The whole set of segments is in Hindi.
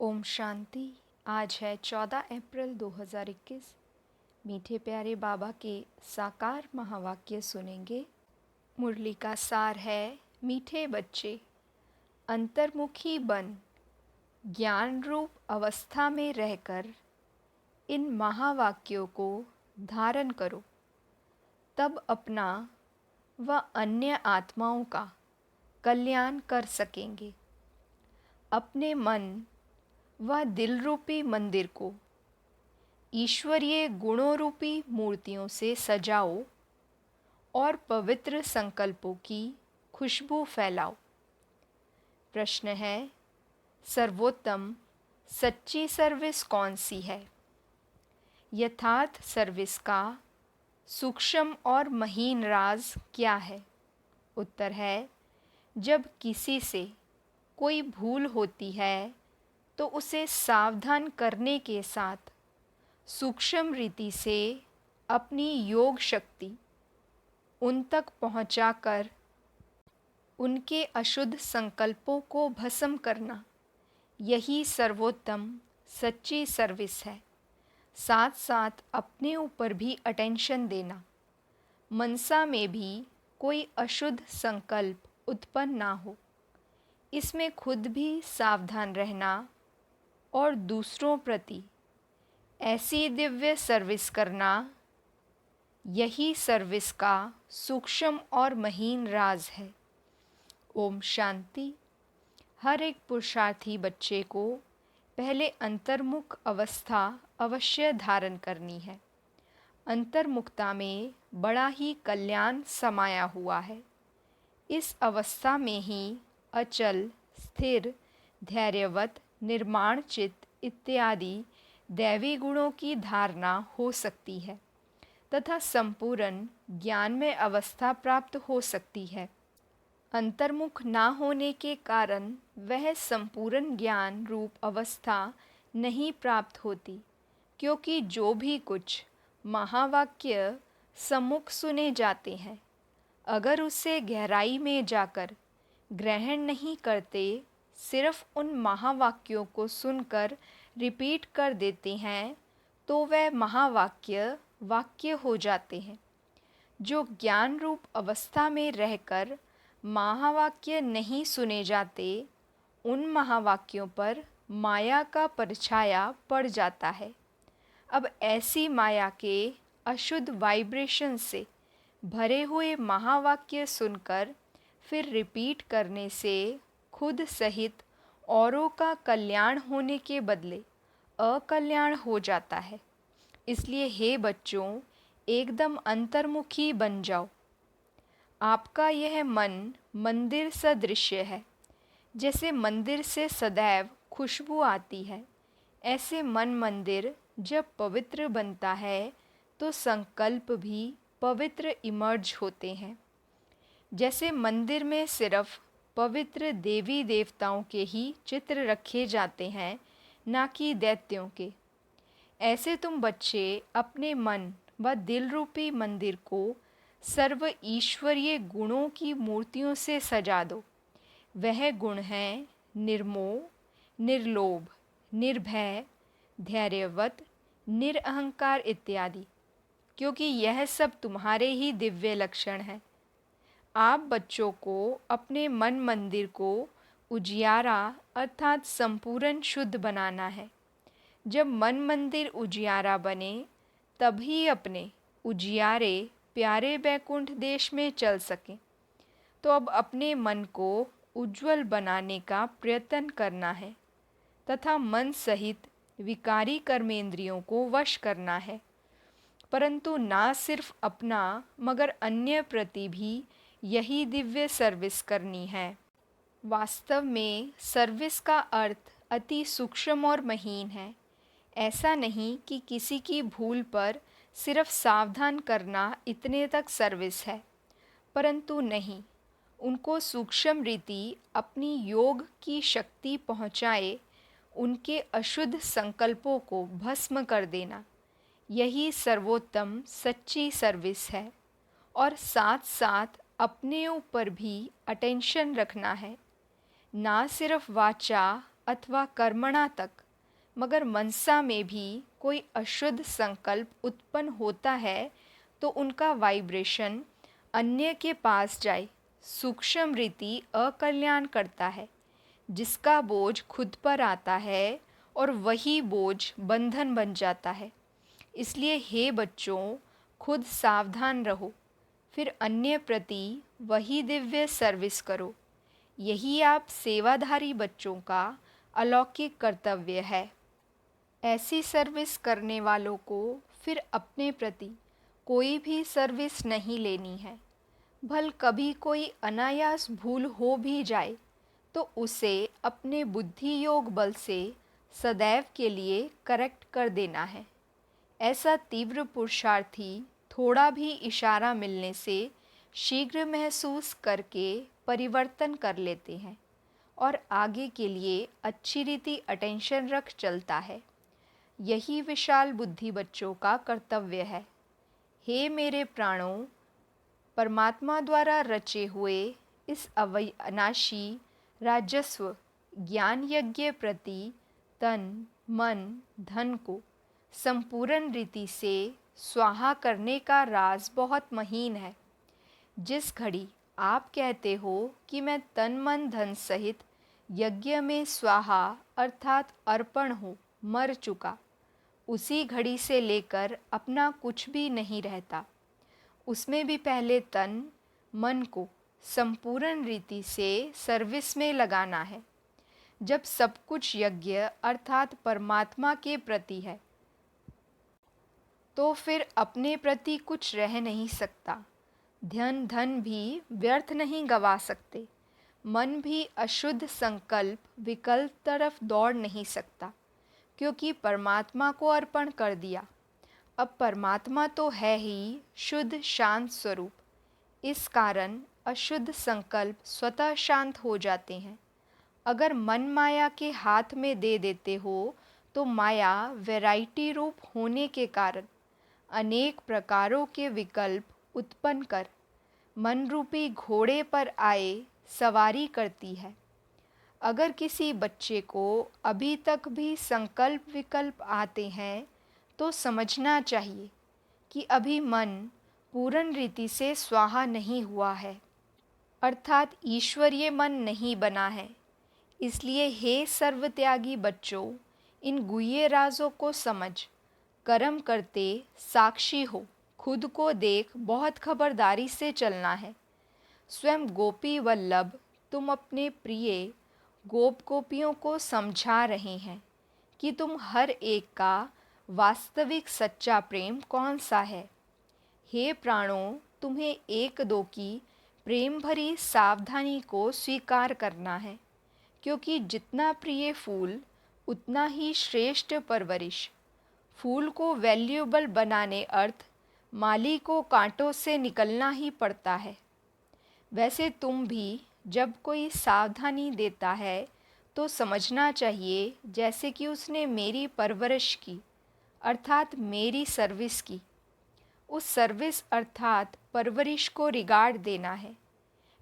ओम शांति। आज है 14 अप्रैल 2021। मीठे प्यारे बाबा के साकार महावाक्य सुनेंगे। मुरली का सार है, मीठे बच्चे अंतर्मुखी बन ज्ञान रूप अवस्था में रहकर इन महावाक्यों को धारण करो, तब अपना व अन्य आत्माओं का कल्याण कर सकेंगे। अपने मन व दिल रूपी मंदिर को ईश्वरीय गुणों रूपी मूर्तियों से सजाओ और पवित्र संकल्पों की खुशबू फैलाओ। प्रश्न है, सर्वोत्तम सच्ची सर्विस कौन सी है? यथार्थ सर्विस का सूक्ष्म और महीन राज क्या है? उत्तर है, जब किसी से कोई भूल होती है तो उसे सावधान करने के साथ सूक्ष्म रीति से अपनी योग शक्ति उन तक पहुंचाकर उनके अशुद्ध संकल्पों को भस्म करना, यही सर्वोत्तम सच्ची सर्विस है। साथ साथ अपने ऊपर भी अटेंशन देना, मनसा में भी कोई अशुद्ध संकल्प उत्पन्न ना हो, इसमें खुद भी सावधान रहना और दूसरों प्रति ऐसी दिव्य सर्विस करना, यही सर्विस का सूक्ष्म और महीन राज है। ओम शांति। हर एक पुरुषार्थी बच्चे को पहले अंतर्मुख अवस्था अवश्य धारण करनी है। अंतर्मुखता में बड़ा ही कल्याण समाया हुआ है। इस अवस्था में ही अचल, स्थिर, धैर्यवत, निर्माण चित्त इत्यादि दैवी गुणों की धारणा हो सकती है तथा संपूर्ण ज्ञान में अवस्था प्राप्त हो सकती है। अंतर्मुख ना होने के कारण वह संपूर्ण ज्ञान रूप अवस्था नहीं प्राप्त होती, क्योंकि जो भी कुछ महावाक्य सम्मुख सुने जाते हैं, अगर उसे गहराई में जाकर ग्रहण नहीं करते, सिर्फ उन महावाक्यों को सुनकर रिपीट कर देते हैं, तो वह महावाक्य वाक्य हो जाते हैं। जो ज्ञान रूप अवस्था में रहकर महावाक्य नहीं सुने जाते, उन महावाक्यों पर माया का परछाया पड़ जाता है। अब ऐसी माया के अशुद्ध वाइब्रेशन से भरे हुए महावाक्य सुनकर फिर रिपीट करने से खुद सहित औरों का कल्याण होने के बदले अकल्याण हो जाता है। इसलिए हे बच्चों, एकदम अंतर्मुखी बन जाओ। आपका यह मन मंदिर सदृश्य है। जैसे मंदिर से सदैव खुशबू आती है, ऐसे मन मंदिर जब पवित्र बनता है तो संकल्प भी पवित्र इमर्ज होते हैं। जैसे मंदिर में सिर्फ पवित्र देवी देवताओं के ही चित्र रखे जाते हैं, ना कि दैत्यों के, ऐसे तुम बच्चे अपने मन व दिल रूपी मंदिर को सर्व ईश्वरीय गुणों की मूर्तियों से सजा दो। वह गुण हैं निर्मोह, निर्लोभ, निर्भय, धैर्यवत, निरअहंकार इत्यादि, क्योंकि यह सब तुम्हारे ही दिव्य लक्षण हैं। आप बच्चों को अपने मन मंदिर को उजियारा अर्थात संपूर्ण शुद्ध बनाना है। जब मन मंदिर उजियारा बने, तभी अपने उजियारे प्यारे बैकुंठ देश में चल सकें। तो अब अपने मन को उज्जवल बनाने का प्रयत्न करना है तथा मन सहित विकारी कर्मेंद्रियों को वश करना है, परंतु ना सिर्फ अपना मगर अन्य प्रति भी यही दिव्य सर्विस करनी है। वास्तव में सर्विस का अर्थ अति सूक्ष्म और महीन है। ऐसा नहीं कि किसी की भूल पर सिर्फ सावधान करना इतने तक सर्विस है, परंतु नहीं, उनको सूक्ष्म रीति अपनी योग की शक्ति पहुँचाए, उनके अशुद्ध संकल्पों को भस्म कर देना, यही सर्वोत्तम सच्ची सर्विस है। और साथ साथ अपने ऊपर भी अटेंशन रखना है। ना सिर्फ वाचा अथवा कर्मणा तक, मगर मनसा में भी कोई अशुद्ध संकल्प उत्पन्न होता है तो उनका वाइब्रेशन अन्य के पास जाए सूक्ष्म रीति अकल्याण करता है, जिसका बोझ खुद पर आता है और वही बोझ बंधन बन जाता है। इसलिए हे बच्चों, खुद सावधान रहो, फिर अन्य प्रति वही दिव्य सर्विस करो। यही आप सेवाधारी बच्चों का अलौकिक कर्तव्य है। ऐसी सर्विस करने वालों को फिर अपने प्रति कोई भी सर्विस नहीं लेनी है। भल कभी कोई अनायास भूल हो भी जाए तो उसे अपने बुद्धि योग बल से सदैव के लिए करेक्ट कर देना है। ऐसा तीव्र पुरुषार्थी थोड़ा भी इशारा मिलने से शीघ्र महसूस करके परिवर्तन कर लेते हैं और आगे के लिए अच्छी रीति अटेंशन रख चलता है। यही विशाल बुद्धि बच्चों का कर्तव्य है। हे मेरे प्राणों, परमात्मा द्वारा रचे हुए इस अविनाशी राजस्व ज्ञान यज्ञ प्रति तन मन धन को संपूर्ण रीति से स्वाहा करने का राज बहुत महीन है। जिस घड़ी आप कहते हो कि मैं तन मन धन सहित यज्ञ में स्वाहा अर्थात अर्पण हो मर चुका, उसी घड़ी से लेकर अपना कुछ भी नहीं रहता। उसमें भी पहले तन मन को संपूर्ण रीति से सर्विस में लगाना है। जब सब कुछ यज्ञ अर्थात परमात्मा के प्रति है तो फिर अपने प्रति कुछ रह नहीं सकता। धन भी व्यर्थ नहीं गवा सकते। मन भी अशुद्ध संकल्प विकल्प तरफ दौड़ नहीं सकता, क्योंकि परमात्मा को अर्पण कर दिया। अब परमात्मा तो है ही शुद्ध शांत स्वरूप, इस कारण अशुद्ध संकल्प स्वतः शांत हो जाते हैं। अगर मन माया के हाथ में दे देते हो तो माया वैरायटी रूप होने के कारण अनेक प्रकारों के विकल्प उत्पन्न कर मन रूपी घोड़े पर आए सवारी करती है। अगर किसी बच्चे को अभी तक भी संकल्प विकल्प आते हैं तो समझना चाहिए कि अभी मन पूर्ण रीति से स्वाहा नहीं हुआ है, अर्थात ईश्वरीय मन नहीं बना है। इसलिए हे सर्वत्यागी बच्चों, इन गुह्य राजों को समझ कर्म करते साक्षी हो, खुद को देख बहुत खबरदारी से चलना है। स्वयं गोपी वल्लभ तुम अपने प्रिय गोप गोपियों को समझा रहे हैं कि तुम हर एक का वास्तविक सच्चा प्रेम कौन सा है। हे प्राणों, तुम्हें एक दो की प्रेम भरी सावधानी को स्वीकार करना है, क्योंकि जितना प्रिय फूल उतना ही श्रेष्ठ परवरिश। फूल को वैल्यूएबल बनाने अर्थ माली को कांटों से निकलना ही पड़ता है। वैसे तुम भी जब कोई सावधानी देता है तो समझना चाहिए जैसे कि उसने मेरी परवरिश की, अर्थात मेरी सर्विस की। उस सर्विस अर्थात परवरिश को रिगार्ड देना है।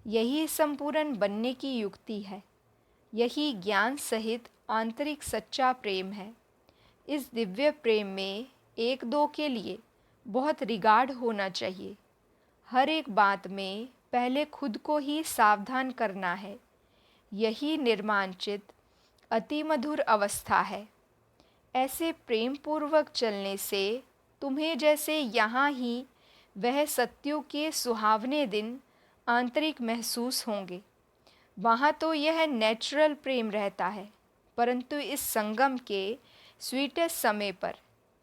यही संपूर्ण बनने की युक्ति है। यही ज्ञान सहित आंतरिक सच्चा प्रेम है। इस दिव्य प्रेम में एक दो के लिए बहुत रिगार्ड होना चाहिए। हर एक बात में पहले खुद को ही सावधान करना है। यही निर्मांचित अति मधुर अवस्था है। ऐसे प्रेम पूर्वक चलने से तुम्हें जैसे यहाँ ही वह सत्यों के सुहावने दिन आंतरिक महसूस होंगे। वहाँ तो यह नेचुरल प्रेम रहता है, परंतु इस संगम के स्वीटेस्ट समय पर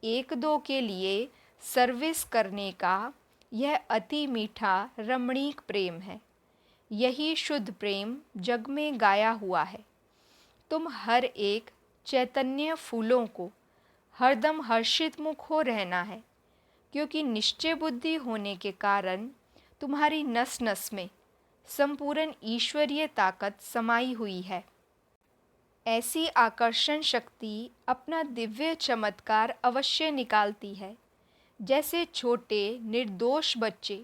एक दो के लिए सर्विस करने का यह अति मीठा रमणीक प्रेम है। यही शुद्ध प्रेम जग में गाया हुआ है। तुम हर एक चैतन्य फूलों को हरदम हर्षित मुख हो रहना है, क्योंकि निश्चय बुद्धि होने के कारण तुम्हारी नस नस में संपूर्ण ईश्वरीय ताकत समाई हुई है। ऐसी आकर्षण शक्ति अपना दिव्य चमत्कार अवश्य निकालती है। जैसे छोटे निर्दोष बच्चे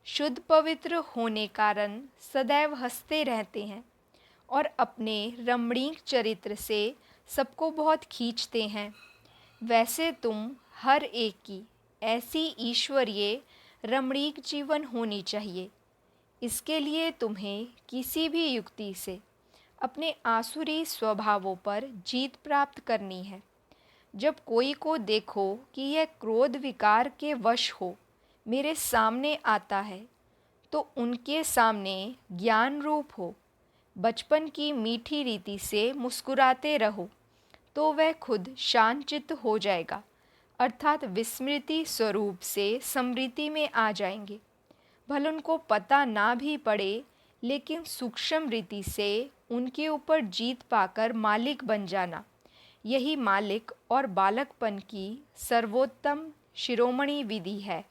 शुद्ध पवित्र होने कारण सदैव हंसते रहते हैं और अपने रमणीक चरित्र से सबको बहुत खींचते हैं, वैसे तुम हर एक की ऐसी ईश्वरीय रमणीक जीवन होनी चाहिए। इसके लिए तुम्हें किसी भी युक्ति से अपने आसुरी स्वभावों पर जीत प्राप्त करनी है। जब कोई को देखो कि यह क्रोध विकार के वश हो मेरे सामने आता है, तो उनके सामने ज्ञान रूप हो बचपन की मीठी रीति से मुस्कुराते रहो, तो वह खुद शांतचित्त हो जाएगा, अर्थात विस्मृति स्वरूप से स्मृति में आ जाएंगे। भले उनको पता ना भी पड़े, लेकिन सूक्ष्म रीति से उनके ऊपर जीत पाकर मालिक बन जाना, यही मालिक और बालकपन की सर्वोत्तम शिरोमणि विधि है।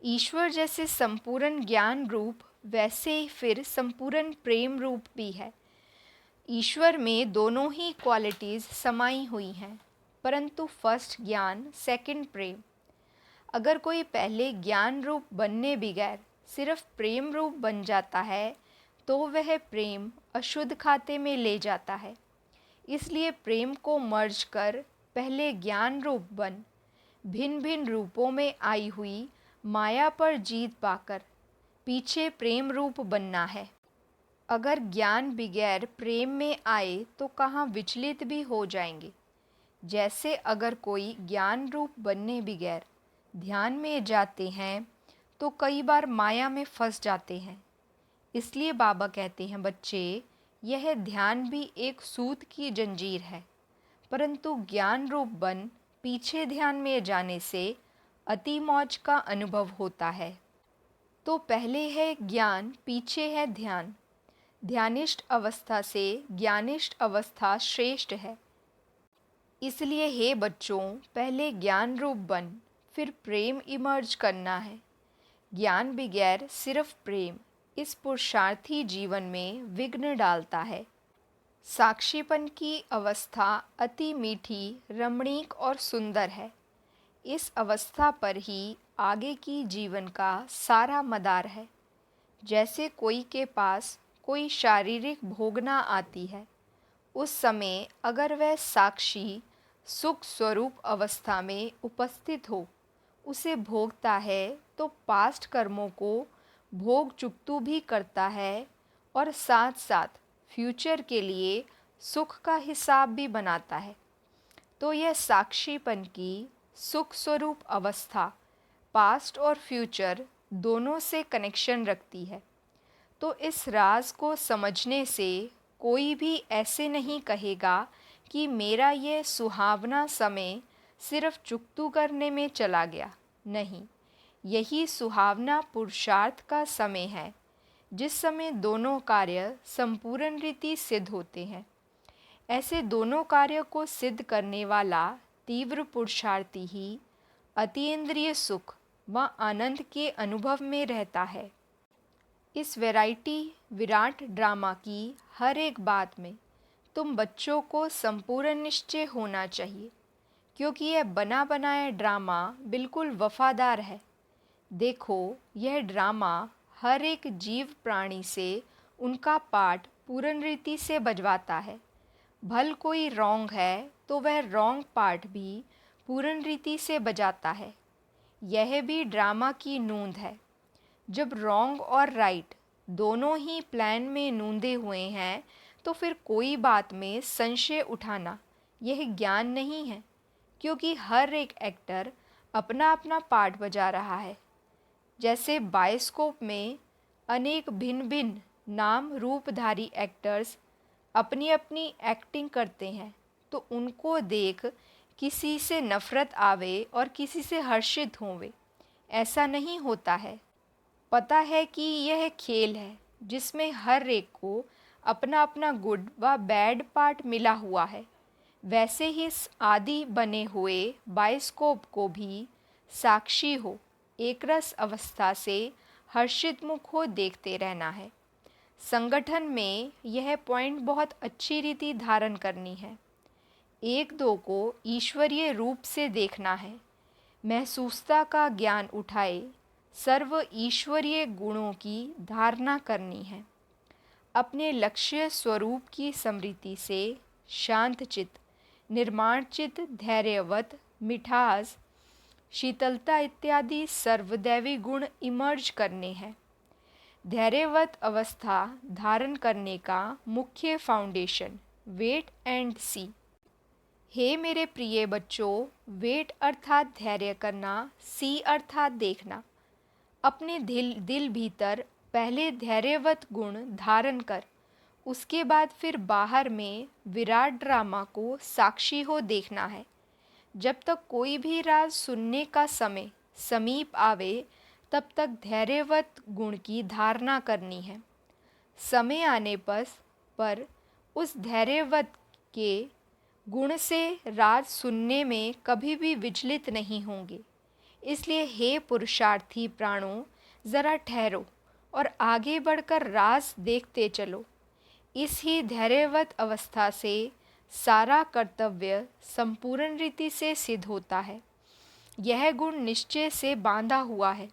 ईश्वर जैसे संपूर्ण ज्ञान रूप वैसे ही फिर संपूर्ण प्रेम रूप भी है। ईश्वर में दोनों ही क्वालिटीज़ समाई हुई हैं, परंतु फर्स्ट ज्ञान, सेकंड प्रेम। अगर कोई पहले ज्ञान रूप बनने बगैर सिर्फ प्रेम रूप बन जाता है, तो वह प्रेम अशुद्ध खाते में ले जाता है। इसलिए प्रेम को मर्ज कर पहले ज्ञान रूप बन भिन्न भिन्न रूपों में आई हुई माया पर जीत पाकर पीछे प्रेम रूप बनना है। अगर ज्ञान बगैर प्रेम में आए तो कहाँ विचलित भी हो जाएंगे। जैसे अगर कोई ज्ञान रूप बनने बगैर ध्यान में जाते हैं तो कई बार माया में फंस जाते हैं। इसलिए बाबा कहते हैं, बच्चे, यह ध्यान भी एक सूत की जंजीर है, परंतु ज्ञान रूप बन पीछे ध्यान में जाने से अति मौज का अनुभव होता है। तो पहले है ज्ञान, पीछे है ध्यान। ध्यानिष्ठ अवस्था से ज्ञानिष्ठ अवस्था श्रेष्ठ है। इसलिए हे बच्चों, पहले ज्ञान रूप बन फिर प्रेम इमर्ज करना है। ज्ञान बगैर सिर्फ प्रेम इस पुरुषार्थी जीवन में विघ्न डालता है। साक्षीपन की अवस्था अति मीठी, रमणीक और सुंदर है। इस अवस्था पर ही आगे की जीवन का सारा मदार है। जैसे कोई के पास कोई शारीरिक भोगना आती है, उस समय अगर वह साक्षी सुख स्वरूप अवस्था में उपस्थित हो, उसे भोगता है, तो पास्ट कर्मों को भोग चुकतू भी करता है और साथ साथ फ्यूचर के लिए सुख का हिसाब भी बनाता है। तो यह साक्षीपन की सुख स्वरूप अवस्था पास्ट और फ्यूचर दोनों से कनेक्शन रखती है। तो इस राज को समझने से कोई भी ऐसे नहीं कहेगा कि मेरा ये सुहावना समय सिर्फ चुकतू करने में चला गया। नहीं, यही सुहावना पुरुषार्थ का समय है, जिस समय दोनों कार्य संपूर्ण रीति सिद्ध होते हैं। ऐसे दोनों कार्य को सिद्ध करने वाला तीव्र पुरुषार्थी ही अतीन्द्रिय सुख व आनंद के अनुभव में रहता है। इस वैरायटी विराट ड्रामा की हर एक बात में तुम बच्चों को संपूर्ण निश्चय होना चाहिए, क्योंकि यह बना बनाया ड्रामा बिल्कुल वफादार है। देखो, यह ड्रामा हर एक जीव प्राणी से उनका पार्ट पूर्ण रीति से बजवाता है। भल कोई रॉन्ग है तो वह रॉन्ग पार्ट भी पूर्ण रीति से बजाता है। यह भी ड्रामा की नूंद है। जब रॉन्ग और राइट दोनों ही प्लान में नूंदे हुए हैं, तो फिर कोई बात में संशय उठाना यह ज्ञान नहीं है, क्योंकि हर एक एक्टर अपना अपना पार्ट बजा रहा है। जैसे बायोस्कोप में अनेक भिन्न भिन्न नाम रूपधारी एक्टर्स अपनी अपनी एक्टिंग करते हैं, तो उनको देख किसी से नफ़रत आवे और किसी से हर्षित होवे, ऐसा नहीं होता है। पता है कि यह खेल है जिसमें हर एक को अपना अपना गुड व बैड पार्ट मिला हुआ है। वैसे ही इस आदि बने हुए बायोस्कोप को भी साक्षी हो एकरस अवस्था से हर्षित मुख हो देखते रहना है। संगठन में यह पॉइंट बहुत अच्छी रीति धारण करनी है। एक दो को ईश्वरीय रूप से देखना है। महसूसता का ज्ञान उठाए सर्व ईश्वरीय गुणों की धारणा करनी है। अपने लक्ष्य स्वरूप की स्मृति से शांतचित्त, निर्माणचित्त, धैर्यवत, मिठास, शीतलता इत्यादि सर्वदैवी गुण इमर्ज करने हैं। धैर्यवत अवस्था धारण करने का मुख्य फाउंडेशन वेट एंड सी। हे मेरे प्रिय बच्चों, वेट अर्थात धैर्य करना, सी अर्थात देखना। अपने दिल भीतर पहले धैर्यवत गुण धारण कर, उसके बाद फिर बाहर में विराट ड्रामा को साक्षी हो देखना है। जब तक कोई भी राज सुनने का समय समीप आवे, तब तक धैर्यवत गुण की धारणा करनी है। समय आने पर उस धैर्यवत के गुण से राज सुनने में कभी भी विचलित नहीं होंगे। इसलिए हे पुरुषार्थी प्राणों, ज़रा ठहरो और आगे बढ़कर राज देखते चलो। इस ही धैर्यवत अवस्था से सारा कर्तव्य संपूर्ण रीति से सिद्ध होता है। यह गुण निश्चय से बांधा हुआ है।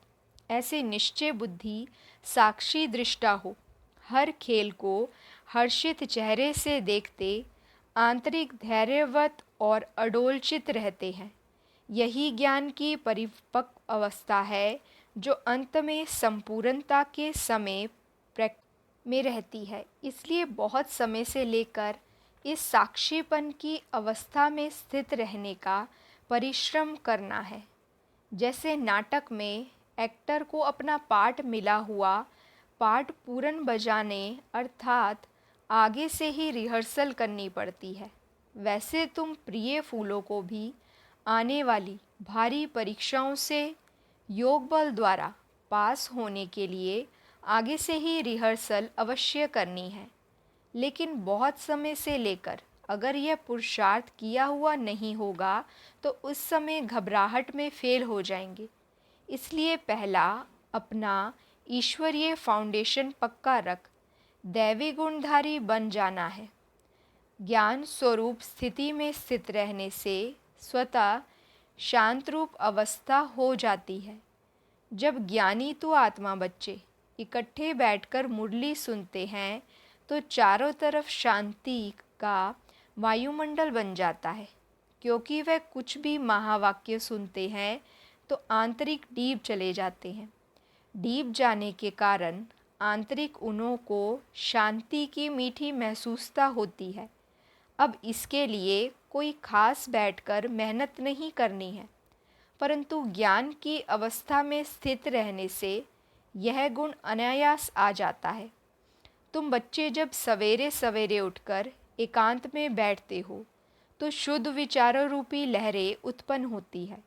ऐसे निश्चय बुद्धि साक्षी दृष्टा हो, हर खेल को हर्षित चेहरे से देखते आंतरिक धैर्यवत और अडोलचित रहते हैं। यही ज्ञान की परिपक्व अवस्था है जो अंत में संपूर्णता के समय में रहती है। इसलिए बहुत समय से लेकर इस साक्षीपन की अवस्था में स्थित रहने का परिश्रम करना है। जैसे नाटक में एक्टर को अपना पार्ट मिला हुआ पार्ट पूर्ण बजाने अर्थात आगे से ही रिहर्सल करनी पड़ती है, वैसे तुम प्रिय फूलों को भी आने वाली भारी परीक्षाओं से योग बल द्वारा पास होने के लिए आगे से ही रिहर्सल अवश्य करनी है। लेकिन बहुत समय से लेकर अगर यह पुरुषार्थ किया हुआ नहीं होगा तो उस समय घबराहट में फेल हो जाएंगे। इसलिए पहला अपना ईश्वरीय फाउंडेशन पक्का रख, दैवी गुणधारी बन जाना है। ज्ञान स्वरूप स्थिति में स्थित रहने से स्वतः शांत रूप अवस्था हो जाती है। जब ज्ञानी तो आत्मा बच्चे इकट्ठे बैठकर मुरली सुनते हैं तो चारों तरफ शांति का वायुमंडल बन जाता है। क्योंकि वह कुछ भी महावाक्य सुनते हैं तो आंतरिक डीप चले जाते हैं। डीप जाने के कारण आंतरिक उन्हों को शांति की मीठी महसूसता होती है। अब इसके लिए कोई खास बैठकर मेहनत नहीं करनी है, परंतु ज्ञान की अवस्था में स्थित रहने से यह गुण अनायास आ जाता है। तुम बच्चे जब सवेरे सवेरे उठकर एकांत में बैठते हो तो शुद्ध विचारों रूपी लहरें उत्पन्न होती है।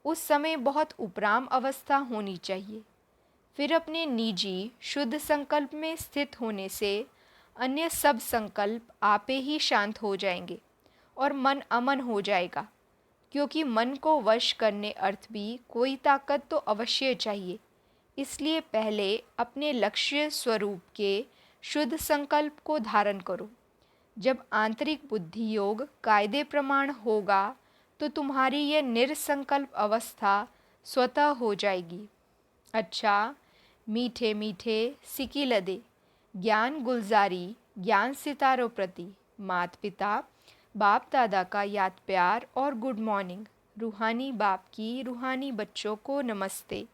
उस समय बहुत उपराम अवस्था होनी चाहिए। फिर अपने निजी शुद्ध संकल्प में स्थित होने से अन्य सब संकल्प आपे ही शांत हो जाएंगे और मन अमन हो जाएगा। क्योंकि मन को वश करने अर्थ भी कोई ताकत तो अवश्य चाहिए। इसलिए पहले अपने लक्ष्य स्वरूप के शुद्ध संकल्प को धारण करो। जब आंतरिक बुद्धि योग कायदे प्रमाण होगा तो तुम्हारी यह निरसंकल्प अवस्था स्वतः हो जाएगी। अच्छा, मीठे मीठे सिकी लदे ज्ञान गुलजारी, ज्ञान सितारों प्रति मात पिता बाप दादा का याद प्यार और गुड मॉर्निंग। रूहानी बाप की रूहानी बच्चों को नमस्ते।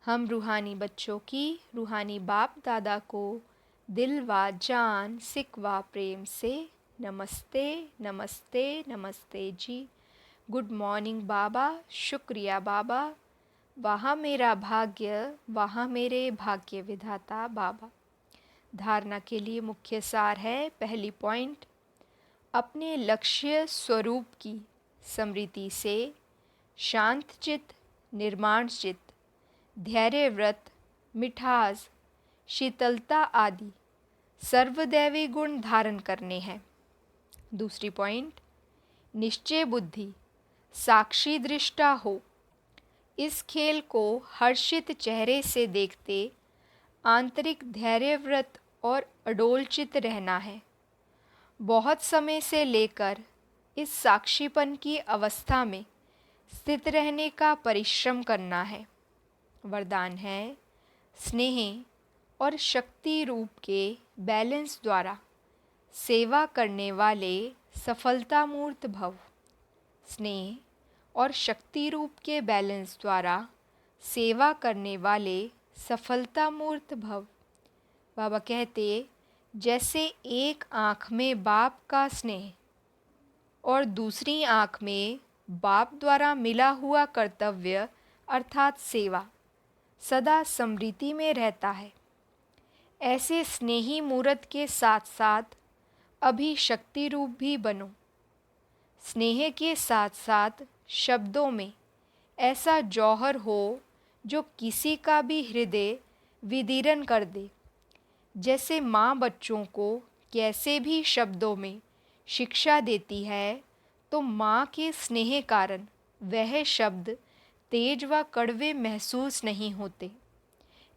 हम रूहानी बच्चों की रूहानी बाप दादा को दिल व जान सिक व प्रेम से नमस्ते नमस्ते नमस्ते जी। गुड मॉर्निंग बाबा, शुक्रिया बाबा, वहाँ मेरा भाग्य, वहाँ मेरे भाग्य विधाता बाबा। धारणा के लिए मुख्य सार है, पहली पॉइंट, अपने लक्ष्य स्वरूप की स्मृति से शांत चित्त, निर्माण चित्त, धैर्य व्रत, मिठास, शीतलता आदि सर्वदैवी गुण धारण करने हैं। दूसरी पॉइंट, निश्चय बुद्धि साक्षी दृष्टा हो। इस खेल को हर्षित चेहरे से देखते आंतरिक धैर्य व्रत और अडोलचित रहना है। बहुत समय से लेकर इस साक्षीपन की अवस्था में स्थित रहने का परिश्रम करना है। वरदान है, स्नेह और शक्ति रूप के बैलेंस द्वारा सेवा करने वाले सफलता मूर्त भव। स्नेह और शक्ति रूप के बैलेंस द्वारा सेवा करने वाले सफलता मूर्त भव। बाबा कहते, जैसे एक आँख में बाप का स्नेह और दूसरी आँख में बाप द्वारा मिला हुआ कर्तव्य अर्थात सेवा सदा स्मृति में रहता है, ऐसे स्नेही मूर्त के साथ साथ अभी शक्ति रूप भी बनो। स्नेह के साथ साथ शब्दों में ऐसा जौहर हो जो किसी का भी हृदय विदीर्ण कर दे। जैसे माँ बच्चों को कैसे भी शब्दों में शिक्षा देती है, तो माँ के स्नेह कारण वह शब्द तेज व कड़वे महसूस नहीं होते।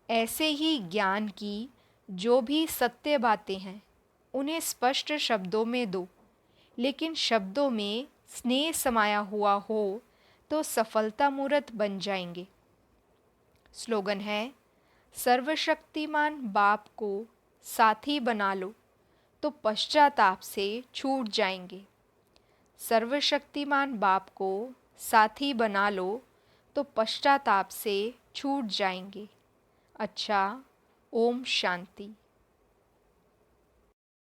ऐसे ही ज्ञान की जो भी सत्य बातें हैं उन्हें स्पष्ट शब्दों में दो, लेकिन शब्दों में स्नेह समाया हुआ हो तो सफलता मूर्त बन जाएंगे। स्लोगन है, सर्वशक्तिमान बाप को साथी बना लो तो पश्चाताप से छूट जाएंगे। सर्वशक्तिमान बाप को साथी बना लो तो पश्चाताप से छूट जाएंगे। अच्छा, ओम शांति।